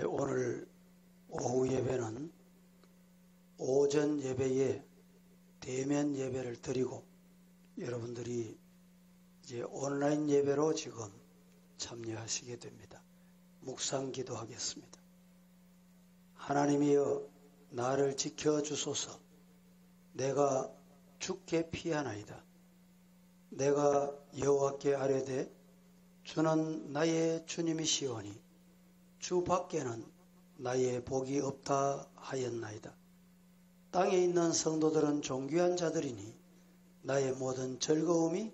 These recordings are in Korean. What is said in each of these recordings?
오늘 오후 예배는 오전 예배에 대면 예배를 드리고 여러분들이 이제 온라인 예배로 지금 참여하시게 됩니다. 묵상 기도하겠습니다. 하나님이여 나를 지켜주소서. 내가 주께 피하나이다. 내가 여호와께 아뢰되 주는 나의 주님이시오니 주 밖에는 나의 복이 없다 하였나이다. 땅에 있는 성도들은 존귀한 자들이니 나의 모든 즐거움이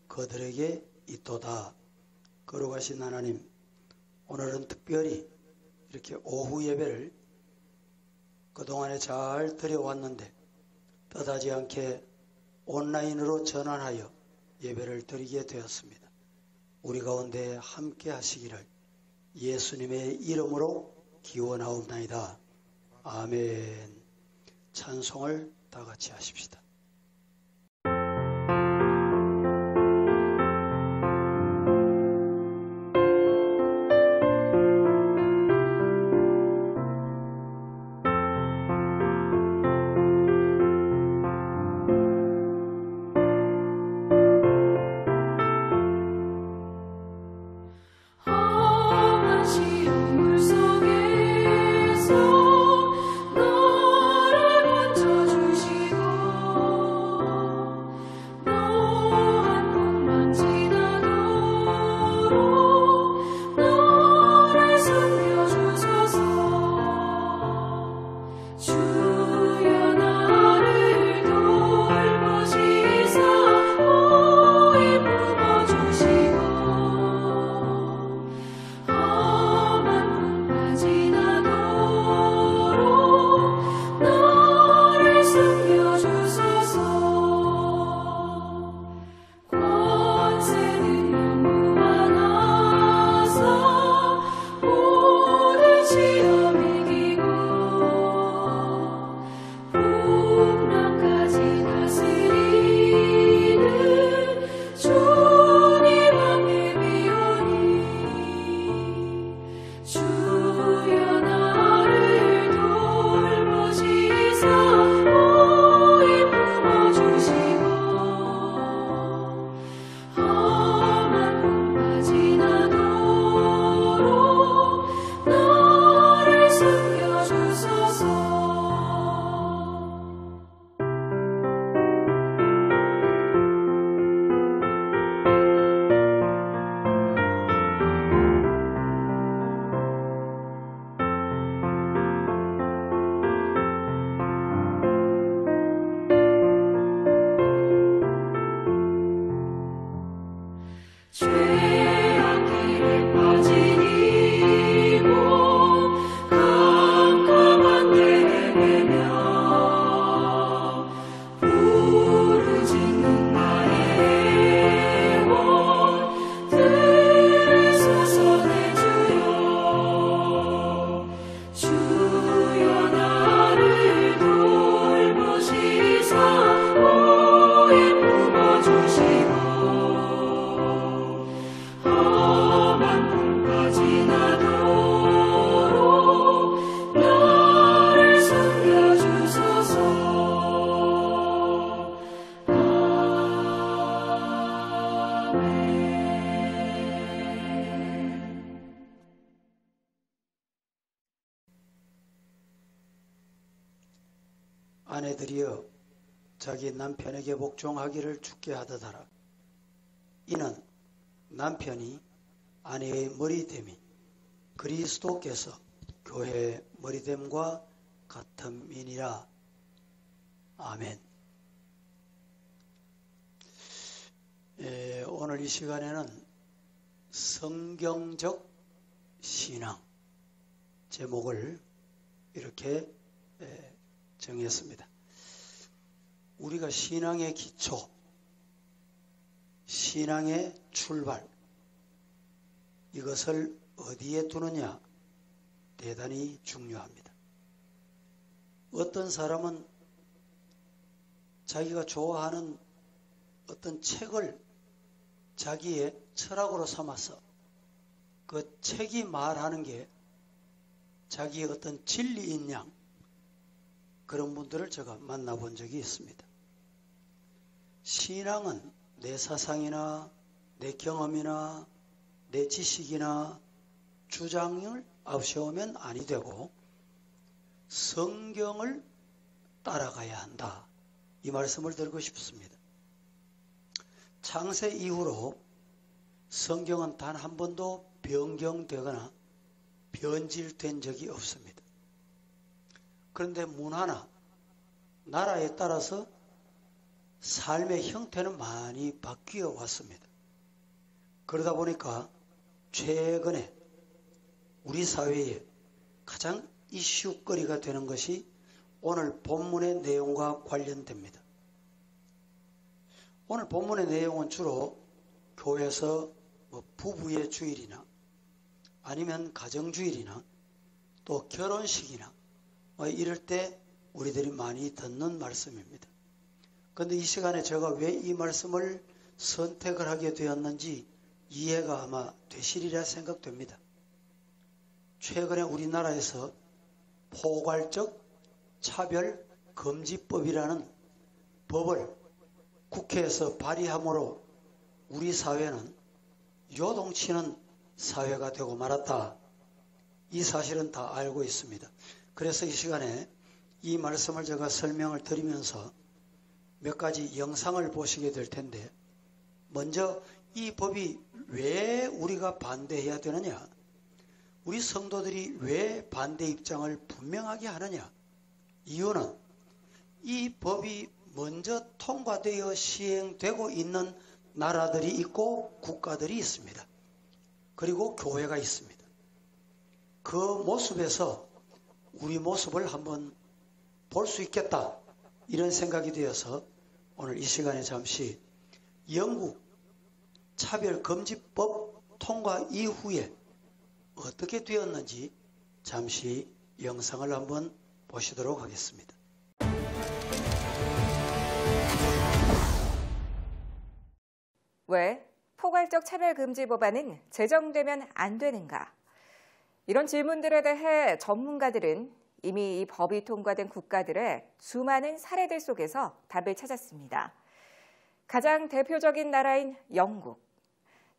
그들에게 있도다. 거룩하신 하나님, 오늘은 특별히 이렇게 오후 예배를 그동안에 잘 드려왔는데 뜻하지 않게 온라인으로 전환하여 예배를 드리게 되었습니다. 우리 가운데 함께 하시기를 예수님의 이름으로 기원하옵나이다. 아멘. 찬송을 다 같이 하십시다. 아내들이여 자기 남편에게 복종하기를 주께 하듯하라. 이는 남편이 아내의 머리됨이 그리스도께서 교회의 머리됨과 같음이니라. 아멘. 오늘 이 시간에는 성경적 신앙 제목을 이렇게 정했습니다. 우리가 신앙의 기초, 신앙의 출발, 이것을 어디에 두느냐 대단히 중요합니다. 어떤 사람은 자기가 좋아하는 어떤 책을 자기의 철학으로 삼아서 그 책이 말하는 게 자기의 어떤 진리인 양 그런 분들을 제가 만나본 적이 있습니다. 신앙은 내 사상이나 내 경험이나 내 지식이나 주장을 앞세우면 아니 되고 성경을 따라가야 한다. 이 말씀을 드리고 싶습니다. 창세 이후로 성경은 단 한 번도 변경되거나 변질된 적이 없습니다. 그런데 문화나 나라에 따라서 삶의 형태는 많이 바뀌어 왔습니다. 그러다 보니까 최근에 우리 사회에 가장 이슈거리가 되는 것이 오늘 본문의 내용과 관련됩니다. 오늘 본문의 내용은 주로 교회에서 부부의 주일이나 아니면 가정주일이나 또 결혼식이나 이럴 때 우리들이 많이 듣는 말씀입니다. 그런데 이 시간에 제가 왜 이 말씀을 선택을 하게 되었는지 이해가 아마 되시리라 생각됩니다. 최근에 우리나라에서 포괄적 차별 금지법이라는 법을 국회에서 발의함으로 우리 사회는 요동치는 사회가 되고 말았다. 이 사실은 다 알고 있습니다. 그래서 이 시간에 이 말씀을 제가 설명을 드리면서 몇 가지 영상을 보시게 될 텐데, 먼저 이 법이 왜 우리가 반대해야 되느냐, 우리 성도들이 왜 반대 입장을 분명하게 하느냐, 이유는 이 법이 먼저 통과되어 시행되고 있는 나라들이 있고 국가들이 있습니다. 그리고 교회가 있습니다. 그 모습에서 우리 모습을 한번 볼 수 있겠다, 이런 생각이 되어서 오늘 이 시간에 잠시 영국 차별금지법 통과 이후에 어떻게 되었는지 잠시 영상을 한번 보시도록 하겠습니다. 왜 포괄적 차별금지 법안은 제정되면 안 되는가? 이런 질문들에 대해 전문가들은 이미 이 법이 통과된 국가들의 수많은 사례들 속에서 답을 찾았습니다. 가장 대표적인 나라인 영국.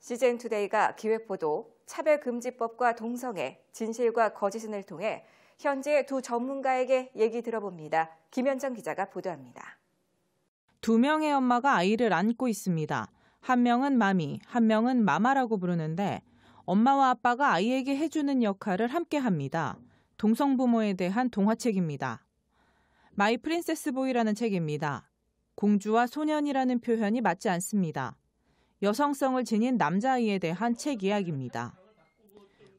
CGN투데이가 기획보도 차별금지법과 동성애, 진실과 거짓을 통해 현재 두 전문가에게 얘기 들어봅니다. 김현정 기자가 보도합니다. 두 명의 엄마가 아이를 안고 있습니다. 한 명은 마미, 한 명은 마마라고 부르는데 엄마와 아빠가 아이에게 해주는 역할을 함께 합니다. 동성부모에 대한 동화책입니다. 마이 프린세스 보이라는 책입니다. 공주와 소년이라는 표현이 맞지 않습니다. 여성성을 지닌 남자아이에 대한 책 이야기입니다.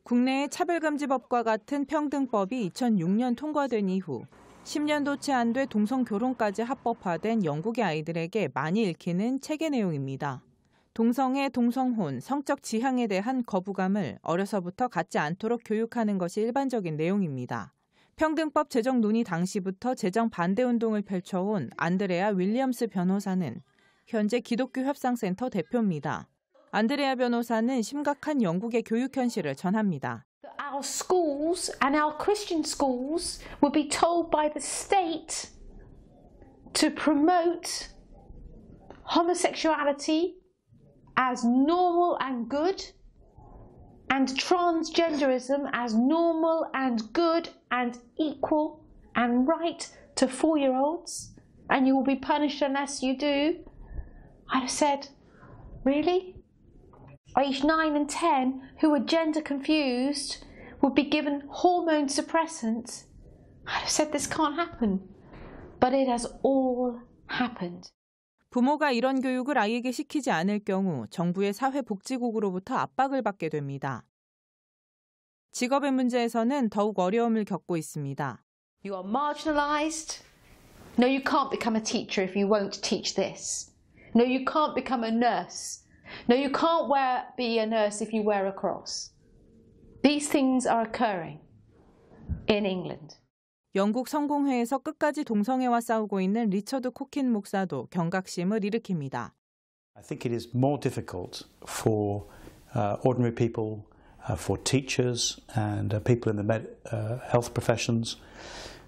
국내의 차별금지법과 같은 평등법이 2006년 통과된 이후 10년도 채 안 돼 동성결혼까지 합법화된 영국의 아이들에게 많이 읽히는 책의 내용입니다. 동성애, 동성혼, 성적 지향에 대한 거부감을 어려서부터 갖지 않도록 교육하는 것이 일반적인 내용입니다. 평등법 제정 논의 당시부터 제정 반대 운동을 펼쳐온 안드레아 윌리엄스 변호사는 현재 기독교 협상센터 대표입니다. 안드레아 변호사는 심각한 영국의 교육 현실을 전합니다. Our schools and our Christian schools will be told by the state to promote homosexuality as normal and good, and transgenderism as normal and good and equal and right to 4-year-olds, and you will be punished unless you do. I'd have said, really? Age 9 and 10, who are gender confused, would be given hormone suppressants. I'd have said this can't happen. But it has all happened. 부모가 이런 교육을 아이에게 시키지 않을 경우 정부의 사회복지국으로부터 압박을 받게 됩니다. 직업의 문제에서는 더욱 어려움을 겪고 있습니다. You are marginalized. No, you can't become a teacher if you won't teach this. No, you can't become a nurse. No, you can't be a nurse if you wear a cross. These things are occurring in England. 영국 성공회에서 끝까지 동성애와 싸우고 있는 리처드 코킨 목사도 경각심을 일으킵니다. I think it is more difficult for ordinary people for teachers and people in the health professions.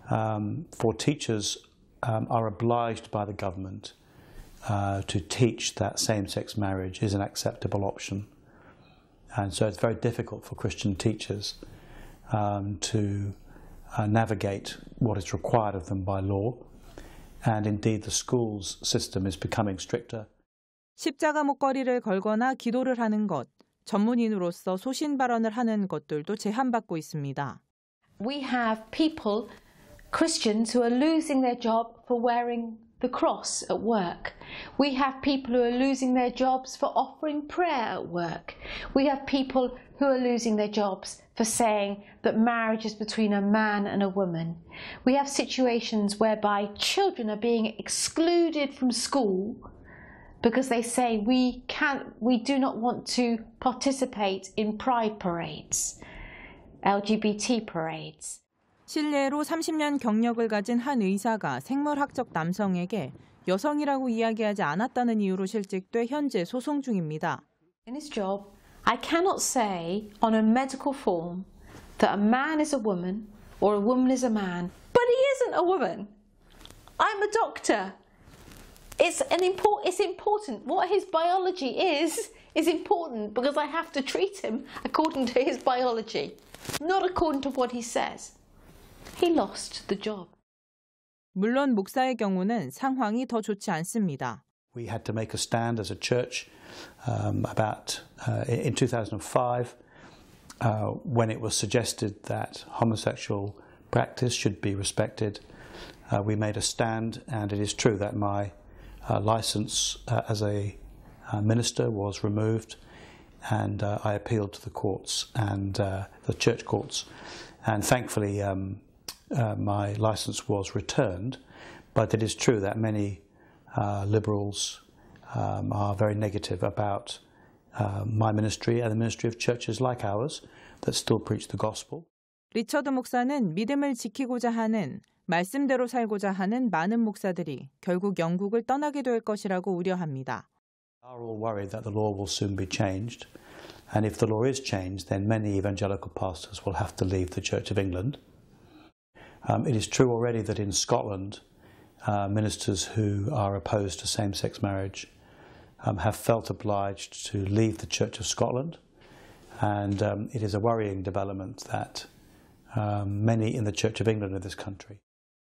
For teachers are obliged by the government to teach that same-sex marriage is an acceptable option. And so it's very difficult for Christian teachers to navigate what is required of them by law. And indeed the schools system is becoming stricter. 십자가 목걸이를 걸거나 기도를 하는 것, 전문인으로서 소신 발언을 하는 것들도 제한받고 있습니다. We have people, Christians, who are losing their job for wearing the cross at work. We have people who are losing their jobs for offering prayer at work. We have people who are losing their jobs for saying that marriage is between a man and a woman. We have situations whereby children are being excluded from school because they say we do not want to participate in pride parades, LGBT parades. 실례로 30년 경력을 가진 한 의사가 생물학적 남성에게 여성이라고 이야기하지 않았다는 이유로 실직돼 현재 소송 중입니다. In his job, I cannot say on a medical form that a man is a woman or a woman is a man, but he isn't a woman. I'm a doctor. It's important. What his biology is important because I have to treat him according to his biology, not according to what he says. He lost the job. 물론 목사의 경우는 상황이 더 좋지 않습니다. We had to make a stand as a church in 2005 when it was suggested that homosexual practice should be respected. We made a stand, and it is true that my license as a minister was removed, and I appealed to the courts and the church courts, and thankfully my license was returned. But it is true that many liberals are very negative about my ministry and the ministry of churches like ours that still preach the gospel. 리처드 목사는 믿음을 지키고자 하는, 말씀대로 살고자 하는 많은 목사들이 결국 영국을 떠나게 될 것이라고 우려합니다. We are all worried that the law will soon be changed, and if the law is changed, then many evangelical pastors will have to leave the Church of England. It is true already that in Scotland, ministers who are opposed to same-sex marriage have felt obliged to leave the Church of Scotland, and it is a worrying development that many in the Church of England in this country.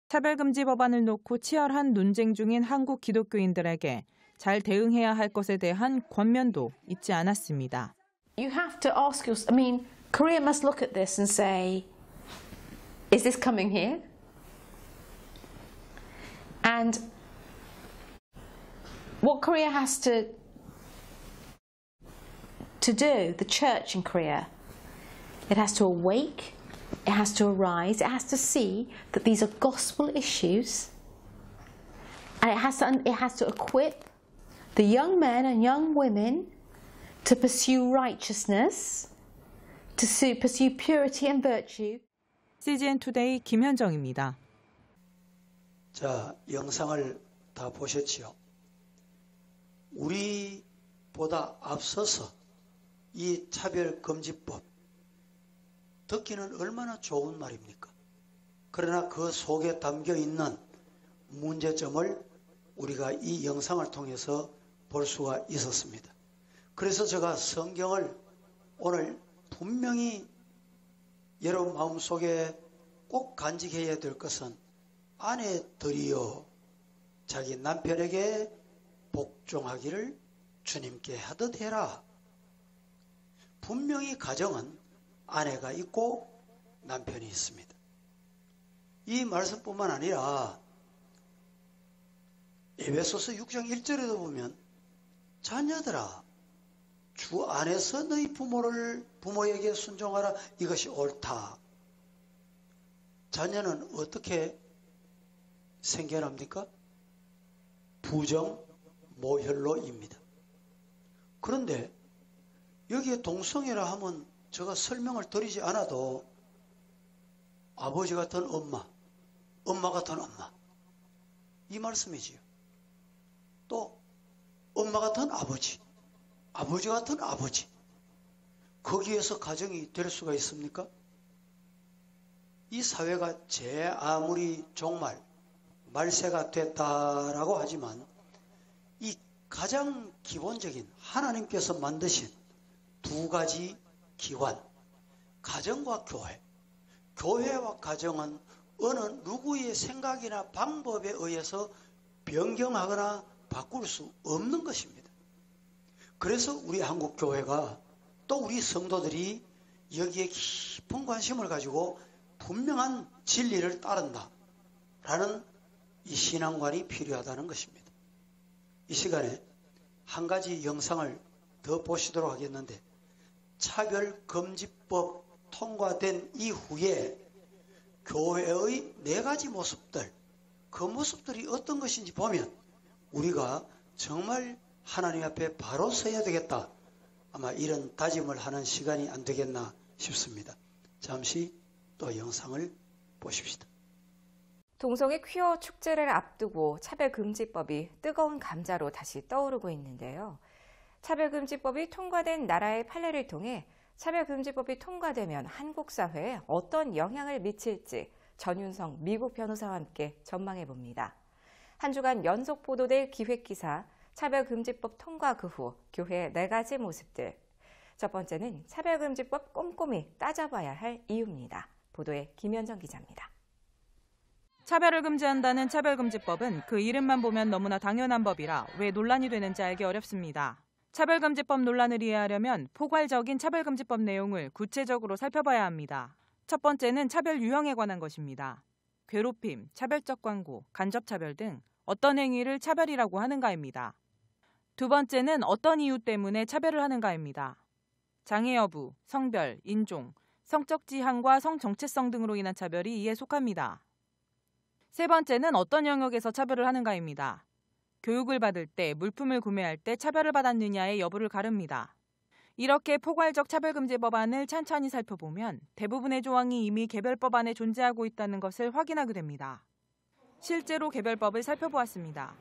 차별금지 법안을 놓고 치열한 논쟁 중인 한국 기독교인들에게 잘 대응해야 할 것에 대한 권면도 잊지 않았습니다. You have to ask yourself, I mean, Korea must look at this and say, is this coming here? And what Korea has to do, the church in Korea, it has to awake, it has to arise, it has to see that these are gospel issues, and it has to equip the young men and young women to pursue righteousness, to pursue purity and virtue. CGN 투데이 김현정입니다. 자, 영상을 다 보셨지요? 우리보다 앞서서 이 차별금지법 듣기는 얼마나 좋은 말입니까? 그러나 그 속에 담겨 있는 문제점을 우리가 이 영상을 통해서 볼 수가 있었습니다. 그래서 제가 성경을 오늘 분명히 여러분 마음속에 꼭 간직해야 될 것은 아내들이여 자기 남편에게 복종하기를 주님께 하듯 해라. 분명히 가정은 아내가 있고 남편이 있습니다. 이 말씀뿐만 아니라 에베소서 6장 1절에도 보면 자녀들아 주 안에서 너희 부모에게 순종하라. 이것이 옳다. 자녀는 어떻게 생겨납니까? 부정 모혈로입니다. 그런데 여기에 동성애라 하면 제가 설명을 드리지 않아도 아버지 같은 엄마, 엄마 같은 엄마 이 말씀이지요. 또 엄마 같은 아버지, 아버지 같은 아버지 거기에서 가정이 될 수가 있습니까? 이 사회가 제 아무리 종말, 말세가 됐다라고 하지만 이 가장 기본적인 하나님께서 만드신 두 가지 기관, 가정과 교회, 교회와 가정은 어느 누구의 생각이나 방법에 의해서 변경하거나 바꿀 수 없는 것입니다. 그래서 우리 한국교회가 또 우리 성도들이 여기에 깊은 관심을 가지고 분명한 진리를 따른다라는 이 신앙관이 필요하다는 것입니다. 이 시간에 한 가지 영상을 더 보시도록 하겠는데, 차별금지법 통과된 이후에 교회의 네 가지 모습들, 그 모습들이 어떤 것인지 보면 우리가 정말 하나님 앞에 바로 서야 되겠다, 아마 이런 다짐을 하는 시간이 안 되겠나 싶습니다. 잠시 또 영상을 보십시다. 동성애 퀴어 축제를 앞두고 차별금지법이 뜨거운 감자로 다시 떠오르고 있는데요. 차별금지법이 통과된 나라의 판례를 통해 차별금지법이 통과되면 한국 사회에 어떤 영향을 미칠지 전윤성 미국 변호사와 함께 전망해 봅니다. 한 주간 연속 보도될 기획기사 차별금지법 통과 그 후 교회의 네 가지 모습들. 첫 번째는 차별금지법 꼼꼼히 따져봐야 할 이유입니다. 보도에 김현정 기자입니다. 차별을 금지한다는 차별금지법은 그 이름만 보면 너무나 당연한 법이라 왜 논란이 되는지 알기 어렵습니다. 차별금지법 논란을 이해하려면 포괄적인 차별금지법 내용을 구체적으로 살펴봐야 합니다. 첫 번째는 차별 유형에 관한 것입니다. 괴롭힘, 차별적 광고, 간접차별 등 어떤 행위를 차별이라고 하는가입니다. 두 번째는 어떤 이유 때문에 차별을 하는가입니다. 장애 여부, 성별, 인종, 성적 지향과 성정체성 등으로 인한 차별이 이에 속합니다. 세 번째는 어떤 영역에서 차별을 하는가입니다. 교육을 받을 때, 물품을 구매할 때 차별을 받았느냐의 여부를 가릅니다. 이렇게 포괄적 차별금지 법안을 찬찬히 살펴보면 대부분의 조항이 이미 개별법 안에 존재하고 있다는 것을 확인하게 됩니다. 실제로 개별법을 살펴보았습니다.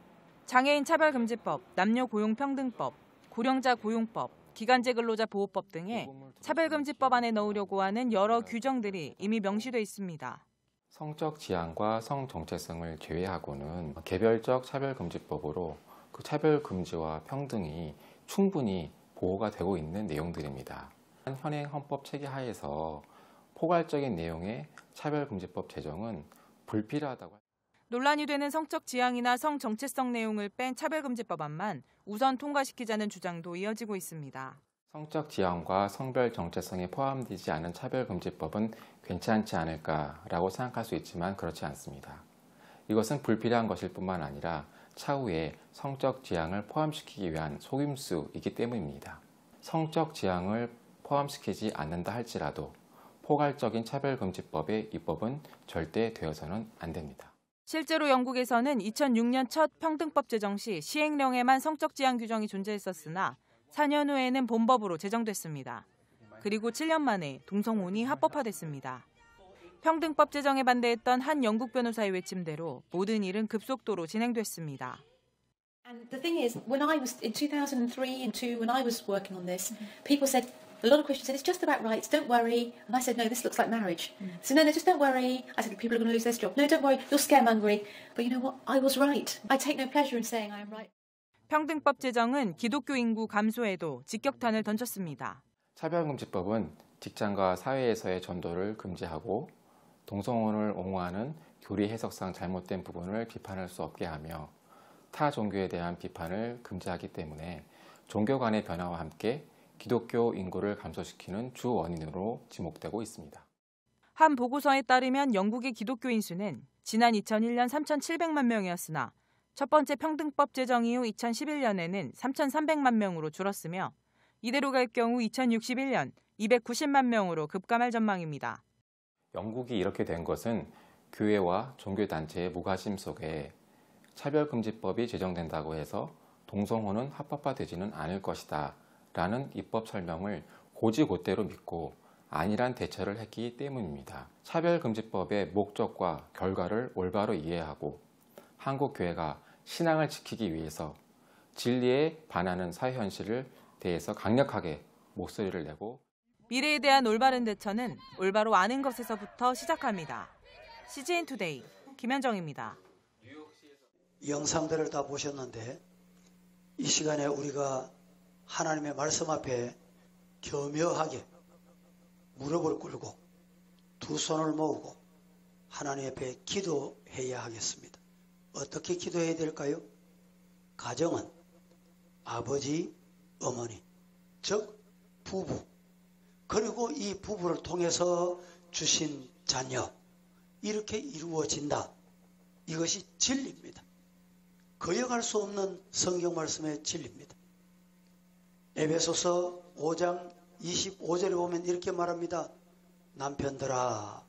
장애인 차별금지법, 남녀고용평등법, 고령자 고용법, 기간제 근로자 보호법 등의 차별금지법 안에 넣으려고 하는 여러 규정들이 이미 명시되어 있습니다. 성적 지향과 성정체성을 제외하고는 개별적 차별금지법으로 그 차별금지와 평등이 충분히 보호가 되고 있는 내용들입니다. 현행 헌법 체계 하에서 포괄적인 내용의 차별금지법 제정은 불필요하다고 합니다. 논란이 되는 성적 지향이나 성정체성 내용을 뺀 차별금지법안만 우선 통과시키자는 주장도 이어지고 있습니다. 성적 지향과 성별 정체성이 포함되지 않은 차별금지법은 괜찮지 않을까라고 생각할 수 있지만 그렇지 않습니다. 이것은 불필요한 것일 뿐만 아니라 차후에 성적 지향을 포함시키기 위한 속임수이기 때문입니다. 성적 지향을 포함시키지 않는다 할지라도 포괄적인 차별금지법의 입법은 절대 되어서는 안 됩니다. 실제로 영국에서는 2006년 첫 평등법 제정 시 시행령에만 성적 지향 규정이 존재했었으나 4년 후에는 본법으로 제정됐습니다. 그리고 7년 만에 동성혼이 합법화됐습니다. 평등법 제정에 반대했던 한 영국 변호사의 외침대로 모든 일은 급속도로 진행됐습니다. And the thing is, when I was in 2003 and 2, when I was working on this, people said, a lot of Christians said, it's just about rights, don't worry. And I said, no, this looks like marriage. So no, just don't worry. I said, people are going to lose their job. No, don't worry, you're scaremongering. But you know what? I was right. I take no pleasure in saying I am right. 평등법 제정은 기독교 인구 감소에도 직격탄을 던졌습니다. 차별금지법은 직장과 사회에서의 전도를 금지하고 동성혼을 옹호하는 교리 해석상 잘못된 부분을 비판할 수 없게 하며 타 종교에 대한 비판을 금지하기 때문에 종교 간의 변화와 함께 기독교 인구를 감소시키는 주 원인으로 지목되고 있습니다. 한 보고서에 따르면 영국의 기독교인 수는 지난 2001년 3,700만 명이었으나 첫 번째 평등법 제정 이후 2011년에는 3,300만 명으로 줄었으며 이대로 갈 경우 2061년 290만 명으로 급감할 전망입니다. 영국이 이렇게 된 것은 교회와 종교단체의 무관심 속에 차별금지법이 제정된다고 해서 동성혼은 합법화되지는 않을 것이다 라는 입법 설명을 고지고대로 믿고 안일한 대처를 했기 때문입니다. 차별금지법의 목적과 결과를 올바로 이해하고 한국 교회가 신앙을 지키기 위해서 진리에 반하는 사회 현실을 대해서 강력하게 목소리를 내고 미래에 대한 올바른 대처는 올바로 아는 것에서부터 시작합니다. CGN 투데이 김현정입니다. 영상들을 다 보셨는데 이 시간에 우리가 하나님의 말씀 앞에 겸허하게 무릎을 꿇고 두 손을 모으고 하나님 앞에 기도해야 하겠습니다. 어떻게 기도해야 될까요? 가정은 아버지, 어머니, 즉 부부, 그리고 이 부부를 통해서 주신 자녀, 이렇게 이루어진다. 이것이 진리입니다. 거역할 수 없는 성경 말씀의 진리입니다. 에베소서 5장 25절에 보면 이렇게 말합니다. 남편들아,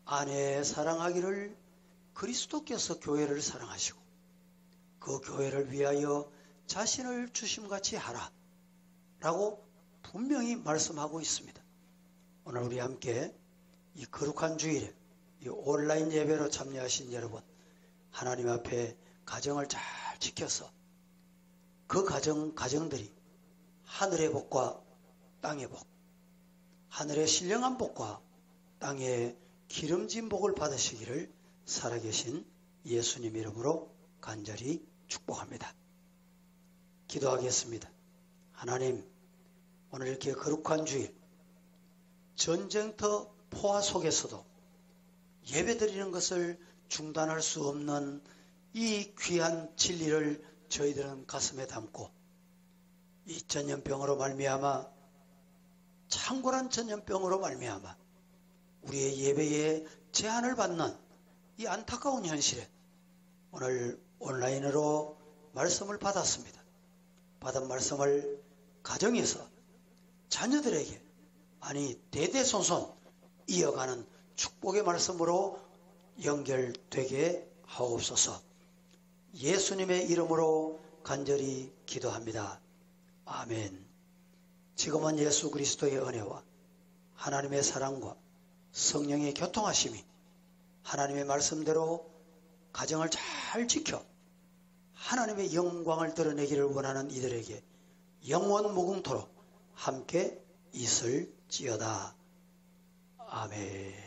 아내 사랑하기를 그리스도께서 교회를 사랑하시고 그 교회를 위하여 자신을 주심같이 하라 라고 분명히 말씀하고 있습니다. 오늘 우리 함께 이 거룩한 주일에 이 온라인 예배로 참여하신 여러분, 하나님 앞에 가정을 잘 지켜서 그 가정들이 하늘의 복과 땅의 복, 하늘의 신령한 복과 땅의 기름진 복을 받으시기를 살아계신 예수님 이름으로 간절히 축복합니다. 기도하겠습니다. 하나님, 오늘 이렇게 거룩한 주일, 전쟁터 포화 속에서도 예배드리는 것을 중단할 수 없는 이 귀한 진리를 저희들은 가슴에 담고 이 전염병으로 말미암아, 창궐한 전염병으로 말미암아 우리의 예배에 제한을 받는 이 안타까운 현실에 오늘 온라인으로 말씀을 받았습니다. 받은 말씀을 가정에서 자녀들에게, 아니 대대손손 이어가는 축복의 말씀으로 연결되게 하옵소서. 예수님의 이름으로 간절히 기도합니다. 아멘. 지금은 예수 그리스도의 은혜와 하나님의 사랑과 성령의 교통하심이 하나님의 말씀대로 가정을 잘 지켜 하나님의 영광을 드러내기를 원하는 이들에게 영원 무궁토록 함께 있을지어다. 아멘.